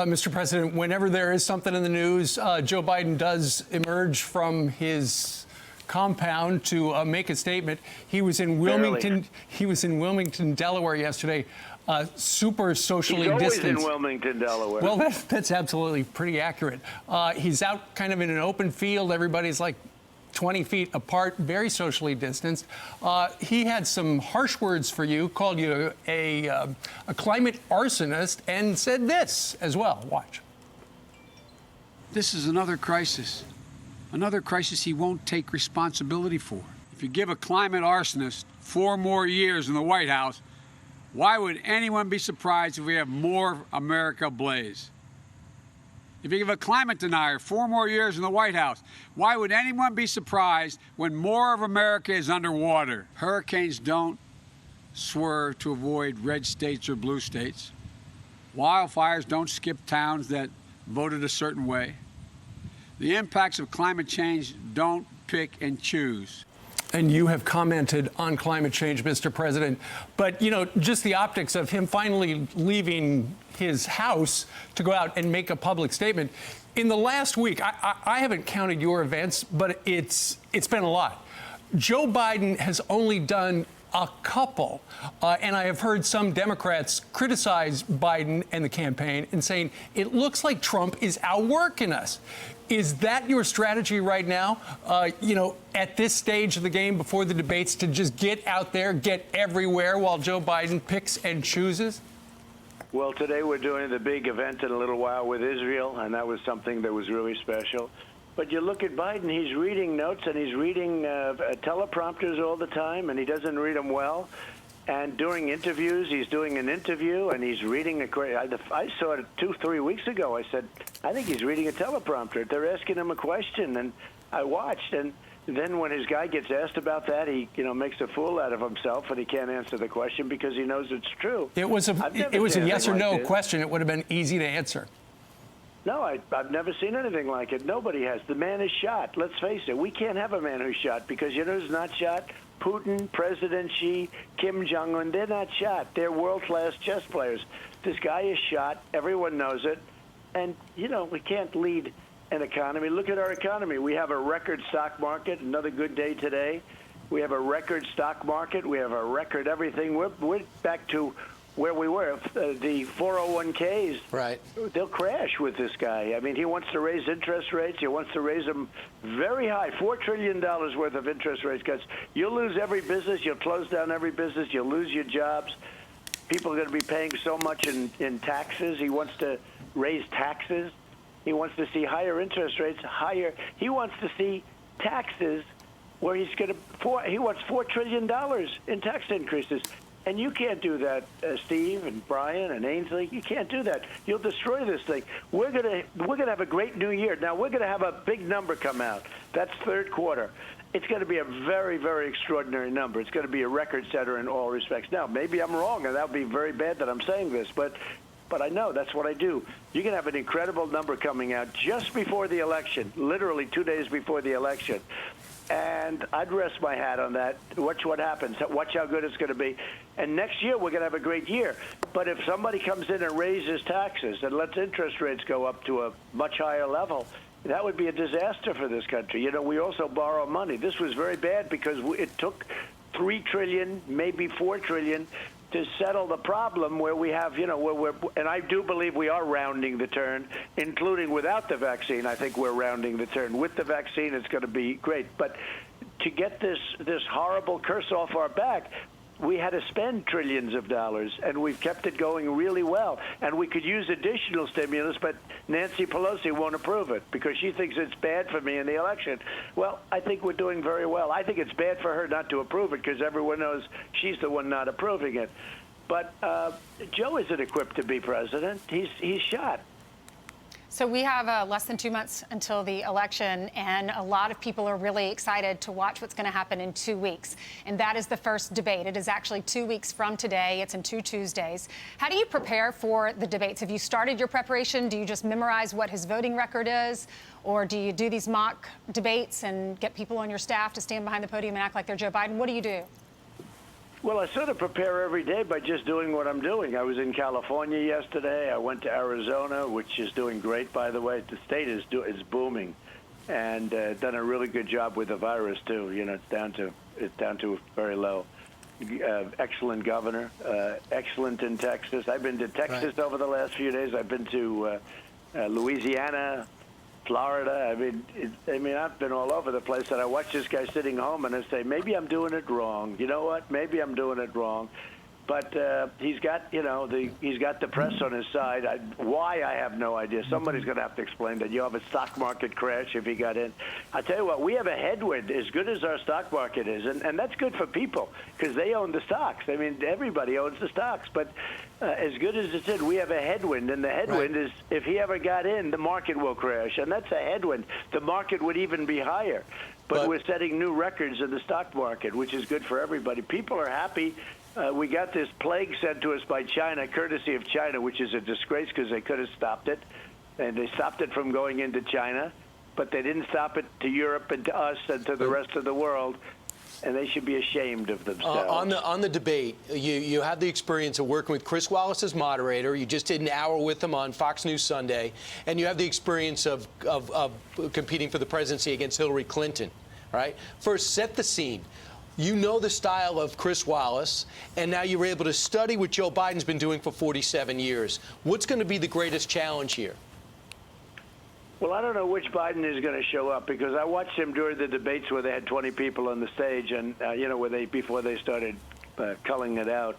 Mr. President, whenever there is something in the news, Joe Biden does emerge from his compound to make a statement. He was in Wilmington. He was in Wilmington, Delaware yesterday. Super socially distanced. He's always in Wilmington, Delaware. Well, that's absolutely pretty accurate. He's out kind of in an open field. Everybody's like 20 feet apart, very socially distanced. He had some harsh words for you, called you a climate arsonist, and said this as well. Watch. This is another crisis he won't take responsibility for. If you give a climate arsonist 4 more years in the White House, why would anyone be surprised if we have more America ablaze? If you give a climate denier 4 more years in the White House, why would anyone be surprised when more of America is underwater? Hurricanes don't swerve to avoid red states or blue states. Wildfires don't skip towns that voted a certain way. The impacts of climate change don't pick and choose. And you have commented on climate change, Mr. President. But, you know, just the optics of him finally leaving his house to go out and make a public statement. In the last week, I haven't counted your events, but it's been a lot. Joe Biden has only done a couple. And I have heard some Democrats criticize Biden and the campaign and saying it looks like Trump is outworking us. Is that your strategy right now, you know, at this stage of the game before the debates, to just get out there, get everywhere while Joe Biden picks and chooses? Well, today we're doing the big event in a little while with Israel, and that was something that was really special. But you look at Biden, he's reading notes and he's reading teleprompters all the time, and he doesn't read them well. And during interviews, he's doing an interview and he's reading I saw it 2-3 weeks ago. I said, I think he's reading a teleprompter. They're asking him a question, and I watched. And then when his guy gets asked about that, he, you know, makes a fool out of himself, and he can't answer the question because he knows it's true. It was a yes or no question. It would have been easy to answer. No, I've never seen anything like it. Nobody has. The man is shot. Let's face it. We can't have a man who's shot, because you know who's not shot? Putin, President Xi, Kim Jong-un. They're not shot. They're world-class chess players. This guy is shot. Everyone knows it. And, you know, we can't lead an economy. Look at our economy. We have a record stock market. Another good day today. We have a record stock market. We have a record everything. We're back to where we were. The 401ks, right, they'll crash with this guy. I mean, he wants to raise interest rates. He wants to raise them very high, $4 trillion worth of interest rates cuts. You'll lose every business. You'll close down every business. You'll lose your jobs. People are going to be paying so much in taxes. He wants to raise taxes. He wants to see higher interest rates, higher. He wants to see taxes where he wants $4 trillion in tax increases. And you can't do that, Steve and Brian and Ainsley. You can't do that. You'll destroy this thing. We're gonna have a great new year. Now we're gonna have a big number come out. That's third quarter. It's going to be a very, very extraordinary number. It's going to be a record setter in all respects. Now, maybe I'm wrong, and that would be very bad that I'm saying this, but I know that's what I do. You're going to have an incredible number coming out just before the election, literally 2 days before the election. And I'd rest my hat on that. Watch what happens. Watch how good it's going to be. And next year, we're going to have a great year. But if somebody comes in and raises taxes and lets interest rates go up to a much higher level, that would be a disaster for this country. You know, we also borrow money. This was very bad because it took $3 trillion, maybe $4 trillion, to settle the problem where we have, you know, and I do believe we are rounding the turn, including without the vaccine. I think we're rounding the turn. With the vaccine, it's going to be great. But to get this horrible curse off our back, we had to spend trillions of dollars, and we've kept it going really well. And we could use additional stimulus, but Nancy Pelosi won't approve it because she thinks it's bad for me in the election. Well, I think we're doing very well. I think it's bad for her not to approve it because everyone knows she's the one not approving it. But Joe isn't equipped to be president. He's shot. So we have less than 2 months until the election, and a lot of people are really excited to watch what's going to happen in 2 weeks. And that is the first debate. It is actually 2 weeks from today. It's in 2 Tuesdays. How do you prepare for the debates? Have you started your preparation? Do you just memorize what his voting record is? Or do you do these mock debates and get people on your staff to stand behind the podium and act like they're Joe Biden? What do you do? Well, I sort of prepare every day by just doing what I'm doing. I was in California yesterday. I went to Arizona, which is doing great, by the way. The state is booming, and done a really good job with the virus too. You know, it's down to very low. Excellent governor, excellent in Texas. I've been to Texas over the last few days. I've been to Louisiana, Florida. I mean, I've been all over the place, and I watch this guy sitting home, and I say, maybe I'm doing it wrong. You know what? Maybe I'm doing it wrong. But he's got, he's got the press on his side. Why, I have no idea. Somebody's going to have to explain that. You have a stock market crash if he got in. I tell you what, we have a headwind as good as our stock market is, and that's good for people because they own the stocks. I mean, everybody owns the stocks. But as good as it's in, we have a headwind, and the headwind is if he ever got in, the market will crash, and that's a headwind. The market would even be higher. But we're setting new records in the stock market, which is good for everybody. People are happy. We got this plague sent to us by China, courtesy of China, which is a disgrace because they could have stopped it. And they stopped it from going into China, but they didn't stop it to Europe and to us and to the rest of the world. And they should be ashamed of themselves. On the debate, you have the experience of working with Chris Wallace as moderator. You just did an hour with him on Fox News Sunday. And you have the experience of competing for the presidency against Hillary Clinton, right? First, set the scene. You know the style of Chris Wallace, and now you were able to study what Joe Biden's been doing for 47 years. What's going to be the greatest challenge here? Well, I don't know which Biden is going to show up because I watched him during the debates where they had 20 people on the stage, and before they started culling it out,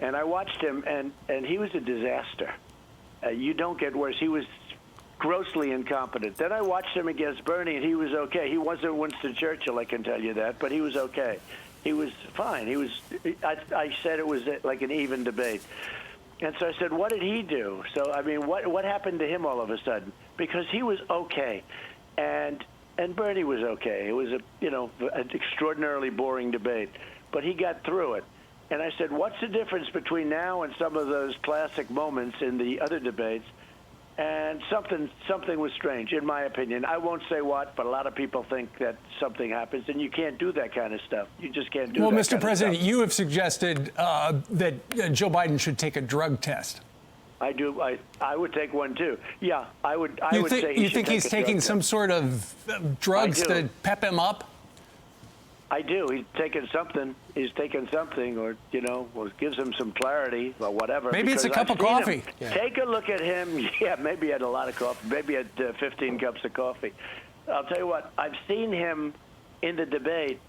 and I watched him, and he was a disaster. You don't get worse. He was grossly incompetent. Then I watched him against Bernie, and he was okay. He wasn't Winston Churchill, I can tell you that, but he was okay. He was fine. I said it was like an even debate. And so I said, what did he do? So, I mean, what happened to him all of a sudden? Because he was okay. And Bernie was okay. It was an extraordinarily boring debate. But he got through it. And I said, what's the difference between now and some of those classic moments in the other debates? And something was strange, in my opinion. I won't say what, but a lot of people think that something happens, and you can't do that kind of stuff. You just can't do that. Well, Mr. kind President, of stuff. you have suggested that Joe Biden should take a drug test. I do. I would take one too. Yeah, I would. I would say you think he's taking some sort of drugs to pep him up? I do. He's taking something. Or gives him some clarity or whatever. Maybe it's a cup of coffee. Yeah. Take a look at him. Yeah, maybe he had a lot of coffee. Maybe he had 15 cups of coffee. I'll tell you what. I've seen him in the debate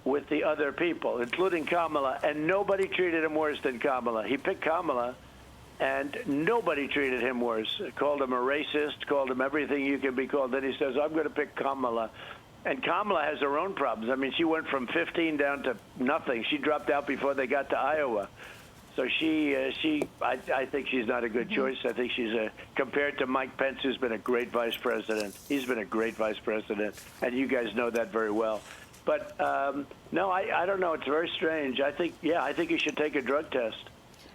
with the other people, including Kamala, and nobody treated him worse than Kamala. He picked Kamala, and nobody treated him worse. Called him a racist, called him everything you can be called. Then he says, I'm going to pick Kamala. And Kamala has her own problems. I mean, she went from 15 down to nothing. She dropped out before they got to Iowa. So I think she's not a good choice. I think she's compared to Mike Pence, who's been a great vice president. He's been a great vice president, and you guys know that very well. But no, I don't know. It's very strange. I think he should take a drug test.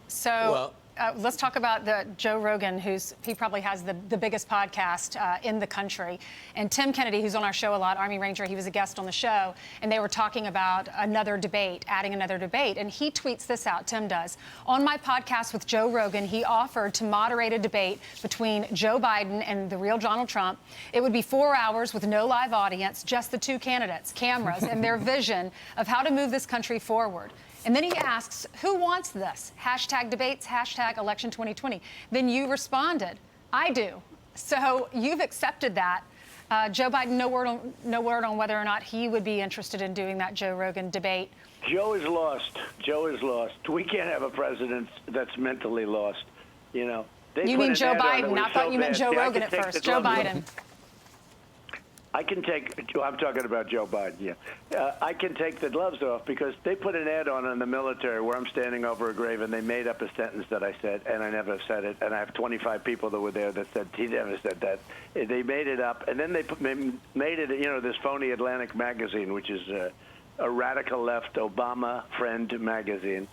So let's talk about Joe Rogan, he probably has the biggest podcast in the country. And Tim Kennedy, who's on our show a lot, Army Ranger, he was a guest on the show, and they were talking about adding another debate. And he tweets this out, Tim does. On my podcast with Joe Rogan, he offered to moderate a debate between Joe Biden and the real Donald Trump. It would be 4 hours with no live audience, just the two candidates, cameras, and their vision of how to move this country forward. And then he asks, who wants this? #debates, #election 2020. Then you responded, I do. So you've accepted that. Joe Biden, no word on whether or not he would be interested in doing that Joe Rogan debate. Joe is lost. We can't have a president that's mentally lost. You mean Joe Biden? I thought you meant Joe Rogan at first. Joe Biden. I'm talking about Joe Biden, yeah. I can take the gloves off because they put an ad on in the military where I'm standing over a grave and they made up a sentence that I said, and I never said it. And I have 25 people that were there that said he never said that. They made it up, and then they made it, this phony Atlantic magazine, which is a radical left Obama friend magazine.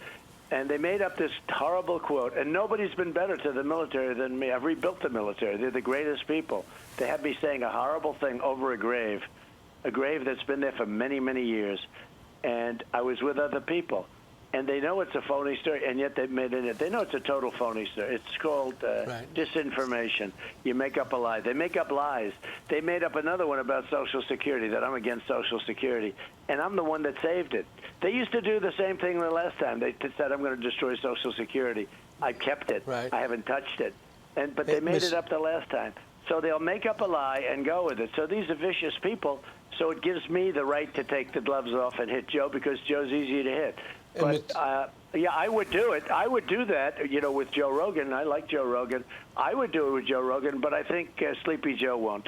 And they made up this horrible quote, and nobody's been better to the military than me. I've rebuilt the military. They're the greatest people. They had me saying a horrible thing over a grave that's been there for many, many years. And I was with other people. and they know it's a phony story, and yet they've made it. They know it's a total phony story. It's called disinformation. You make up a lie. They make up lies. They made up another one about Social Security, that I'm against Social Security, and I'm the one that saved it. They used to do the same thing the last time. They said, I'm going to destroy Social Security. I kept it. Right. I haven't touched it. But they made it up the last time. So they'll make up a lie and go with it. So these are vicious people. So it gives me the right to take the gloves off and hit Joe because Joe's easy to hit. But, yeah, I would do it. I would do that, with Joe Rogan. I like Joe Rogan. I would do it with Joe Rogan, but I think Sleepy Joe won't.